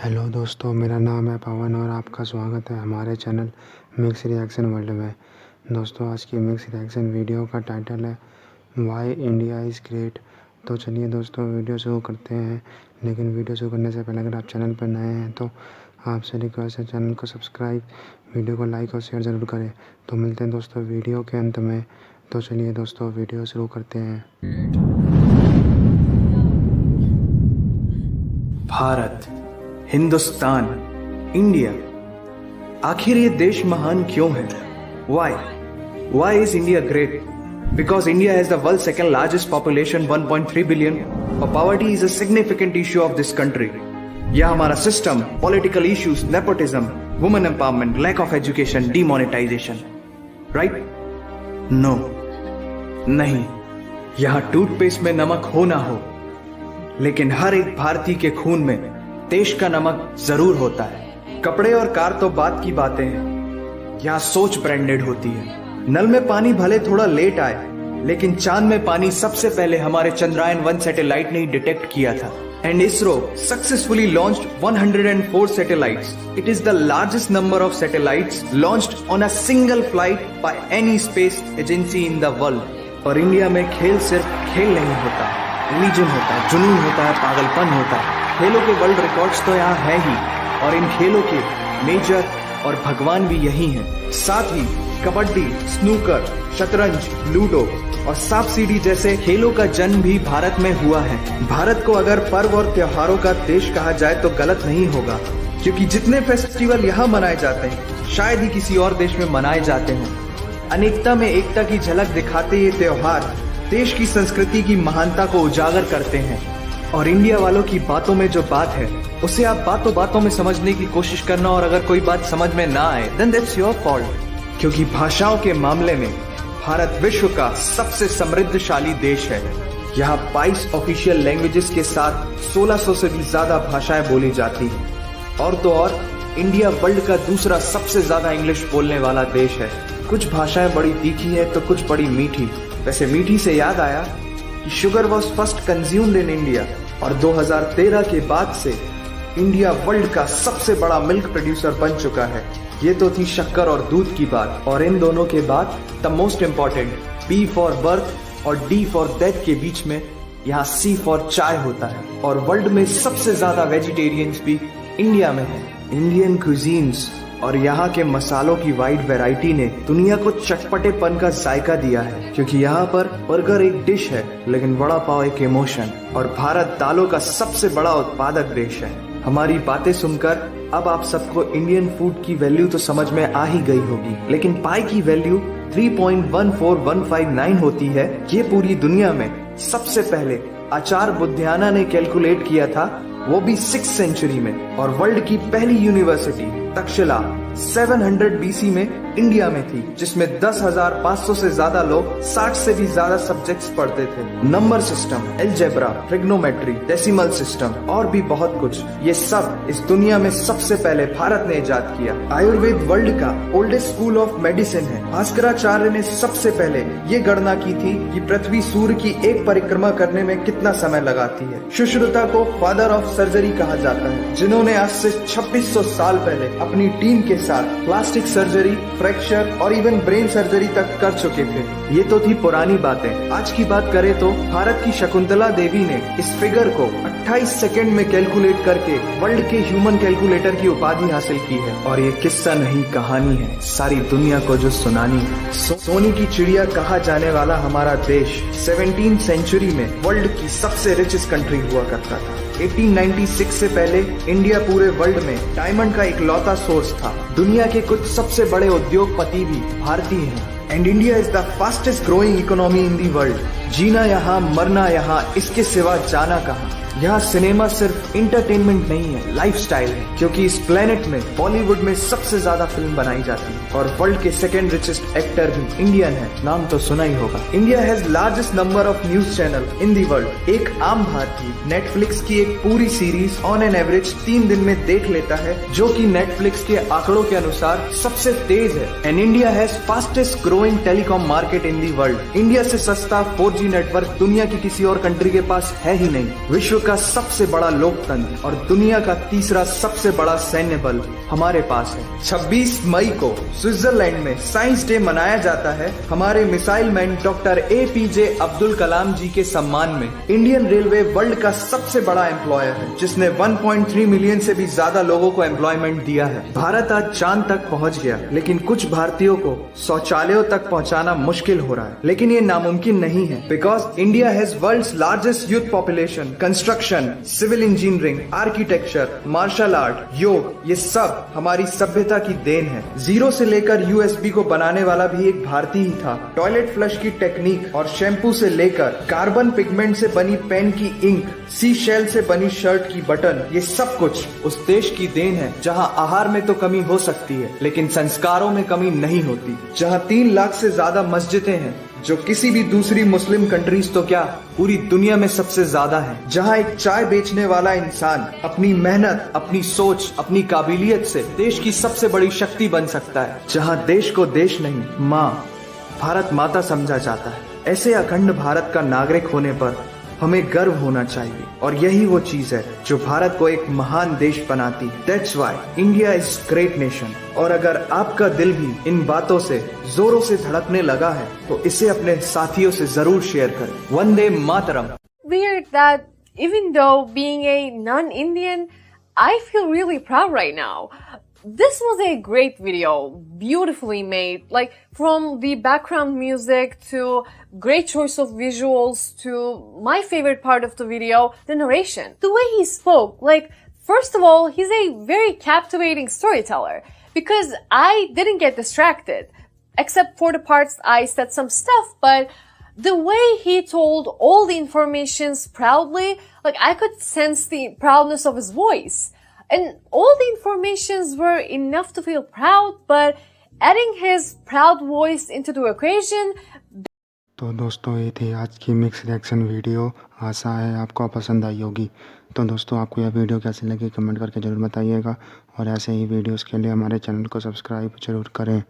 Hello दोस्तों, मेरा नाम है पवन और आपका स्वागत है हमारे चैनल मिक्स रिएक्शन वर्ल्ड में। दोस्तों, आज की मिक्स रिएक्शन वीडियो का टाइटल है वाई इंडिया इज़ ग्रेट। तो चलिए दोस्तों, वीडियो शुरू करते हैं। लेकिन वीडियो शुरू करने से पहले अगर आप चैनल पर नए हैं तो आपसे रिक्वेस्ट है चैनल को सब्सक्राइब, वीडियो को लाइक और शेयर ज़रूर करें। तो मिलते हैं दोस्तों वीडियो के अंत में। तो चलिए दोस्तों, वीडियो शुरू करते हैं। भारत, हिंदुस्तान, इंडिया, आखिर ये देश महान क्यों है? Why is India great? Because India has the world's second largest population, 1.3 billion. Poverty is a significant issue of this country. यह हमारा system, political issues, nepotism, women empowerment, lack of education, demonetisation, right? No, नहीं। यहाँ toothpaste में नमक हो ना हो, लेकिन हर एक भारतीय के खून में देश का नमक जरूर होता है। कपड़े और कार तो बात की बातें हैं, यहाँ सोच ब्रांडेड होती है। नल में पानी भले थोड़ा लेट आए, लेकिन चांद में पानी सबसे पहले हमारे चंद्रयान 1 सैटेलाइट ने ही डिटेक्ट किया था। And ISRO successfully launched 104 satellites. It is the largest number of satellites launched on a single flight by any space agency in the world. और इंडिया में खेल सिर्फ खेल नहीं होता है, रिलीजन होता है, जुनून होता है, पागलपन होता है। खेलों के वर्ल्ड रिकॉर्ड्स तो यहाँ है ही, और इन खेलों के मेजर और भगवान भी यही हैं। साथ ही कबड्डी, स्नूकर, शतरंज, लूडो और सांप सीढ़ी जैसे खेलों का जन्म भी भारत में हुआ है। भारत को अगर पर्व और त्योहारों का देश कहा जाए तो गलत नहीं होगा, क्योंकि जितने फेस्टिवल यहाँ मनाए जाते हैं शायद ही किसी और देश में मनाए जाते हों। अनेकता में एकता की झलक दिखाते ये त्योहार देश की संस्कृति की महानता को उजागर करते हैं। और इंडिया वालों की बातों में जो बात है उसे आप बातों बातों में समझने की कोशिश करना, और अगर कोई बात समझ में ना आए देन दैट्स योर फॉल्ट। क्योंकि भाषाओं के मामले में भारत विश्व का सबसे समृद्धशाली देश है। यहाँ 22 ऑफिशियल लैंग्वेजेस के साथ 1600 से भी ज्यादा भाषाएं बोली जाती हैं। और तो और इंडिया वर्ल्ड का दूसरा सबसे ज्यादा इंग्लिश बोलने वाला देश है। कुछ भाषाएं बड़ी तीखी है तो कुछ बड़ी मीठी। वैसे मीठी से याद आया कि sugar was first consumed in India, और 2013 के बाद से इंडिया वर्ल्ड का सबसे बड़ा मिल्क प्रोड्यूसर बन चुका है। ये तो थी शक्कर और दूध की बात, और इन दोनों के बाद the most important B for birth और D फॉर डेथ के बीच में यहाँ C फॉर चाय होता है। और वर्ल्ड में सबसे ज्यादा वेजिटेरियंस भी इंडिया में है। इंडियन क्यूजीन्स और यहाँ के मसालों की वाइड वैरायटी ने दुनिया को चटपटेपन का जायका दिया है। क्योंकि यहाँ पर बर्गर एक डिश है, लेकिन वड़ा पाव एक इमोशन। और भारत दालों का सबसे बड़ा उत्पादक देश है। हमारी बातें सुनकर अब आप सबको इंडियन फूड की वैल्यू तो समझ में आ ही गई होगी, लेकिन पाई की वैल्यू 3.14159 होती है। ये पूरी दुनिया में सबसे पहले आचार्य बुद्धियाना ने कैलकुलेट किया था, वो भी 6th सेंचुरी में। और वर्ल्ड की पहली यूनिवर्सिटी तक्षशिला 700 BC में इंडिया में थी, जिसमें 10,500 से ज्यादा लोग 60 से भी ज्यादा सब्जेक्ट्स पढ़ते थे। Number system, algebra, trigonometry, decimal system और भी बहुत कुछ, ये सब इस दुनिया में सबसे पहले भारत ने इजाद किया। आयुर्वेद वर्ल्ड का ओल्डेस्ट स्कूल ऑफ मेडिसिन है। भास्कराचार्य ने सबसे पहले ये गणना की थी कि पृथ्वी सूर्य की एक परिक्रमा करने में कितना समय लगाती है। सुश्रुता को फादर ऑफ सर्जरी कहा जाता है, जिन्होंने आज से 2600 साल पहले अपनी टीम के साथ प्लास्टिक सर्जरी, फ्रैक्चर और इवन ब्रेन सर्जरी तक कर चुके थे। ये तो थी पुरानी बातें। आज की बात करें तो भारत की शकुंतला देवी ने इस फिगर को 28 सेकंड में कैलकुलेट करके वर्ल्ड के ह्यूमन कैलकुलेटर की उपाधि हासिल की है। और ये किस्सा नहीं कहानी है, सारी दुनिया को जो सुनानी है। सोने की चिड़िया कहा जाने वाला हमारा देश 17th सेंचुरी में वर्ल्ड की सबसे रिचेस्ट कंट्री हुआ करता था। 1896 से पहले इंडिया पूरे वर्ल्ड में डायमंड का इकलौता सोर्स था। दुनिया के कुछ सबसे बड़े उद्योगपति भी भारतीय हैं। And India is the fastest growing economy in the world. जीना यहाँ, मरना यहाँ, इसके सिवा जाना कहाँ। यहाँ सिनेमा सिर्फ इंटरटेनमेंट नहीं है, लाइफस्टाइल है। क्योंकि इस प्लेनेट में बॉलीवुड में सबसे ज्यादा फिल्म बनाई जाती है, और वर्ल्ड के सेकंड रिचेस्ट एक्टर भी इंडियन है। नाम तो सुना ही होगा। India has largest number of news channel in the world. एक आम भारतीय नेटफ्लिक्स की एक पूरी सीरीज ऑन एन एवरेज 3 दिन में देख लेता है, जो कि नेटफ्लिक्स के आंकड़ों के अनुसार सबसे तेज है। And India has fastest growing telecom market in the world. India से सस्ता 4G नेटवर्क दुनिया की किसी और कंट्री के पास है ही नहीं। विश्व का सबसे बड़ा लोकतंत्र और दुनिया का तीसरा सबसे बड़ा सैन्य बल हमारे पास है। 26 मई को स्विट्जरलैंड में साइंस डे मनाया जाता है हमारे missile man doctor APJ Abdul Kalam ji के सम्मान में। इंडियन रेलवे वर्ल्ड का सबसे बड़ा एम्प्लॉयर है जिसने 1.3 मिलियन से भी ज्यादा लोगों को एम्प्लॉयमेंट दिया है। भारत आज चांद तक पहुंच गया, लेकिन कुछ भारतीयों को शौचालयों तक पहुंचाना मुश्किल हो रहा है। लेकिन ये नामुमकिन नहीं है, because India has world's largest youth population. Construction, civil engineering, architecture, martial art, योग, ये सब हमारी सभ्यता की देन है। जीरो से लेकर USB को बनाने वाला भी एक भारतीय ही था। टॉयलेट फ्लश की टेक्निक और शैम्पू से लेकर कार्बन पिगमेंट से बनी पेन की इंक, सी शेल से बनी शर्ट की बटन, ये सब कुछ उस देश की देन है जहां आहार में तो कमी हो सकती है लेकिन संस्कारों में कमी नहीं होती। जहां 3 लाख से ज्यादा मस्जिदें हैं जो किसी भी दूसरी मुस्लिम कंट्रीज तो क्या पूरी दुनिया में सबसे ज्यादा है। जहां एक चाय बेचने वाला इंसान अपनी मेहनत, अपनी सोच, अपनी काबिलियत से देश की सबसे बड़ी शक्ति बन सकता है। जहां देश को देश नहीं, माँ, भारत माता समझा जाता है। ऐसे अखंड भारत का नागरिक होने पर हमें गर्व होना चाहिए और यही वो चीज है जो भारत को एक महान देश बनाती है। That's why India is great nation। और अगर आपका दिल भी इन बातों से जोरों से धड़कने लगा है तो इसे अपने साथियों से जरूर शेयर करें। Vande Mataram. Weird that even though being a non-Indian, I feel really proud right now. This was a great video, beautifully made, like from the background music to great choice of visuals to my favorite part of the video, the narration. The way he spoke, like, first of all, he's a very captivating storyteller because I didn't get distracted, except for the parts I said some stuff, but the way he told all the informations proudly, like I could sense the proudness of his voice. And all the informations were enough to feel proud, but adding his proud voice into the equation. तो दोस्तों ये थी आज की mix reaction video. आशा है आपको पसंद आई होगी। तो दोस्तों आपको यह वीडियो कैसी लगी कमेंट करके ज़रूर बताइएगा और ऐसे ही वीडियोस के लिए हमारे चैनल को सब्सक्राइब जरूर करें।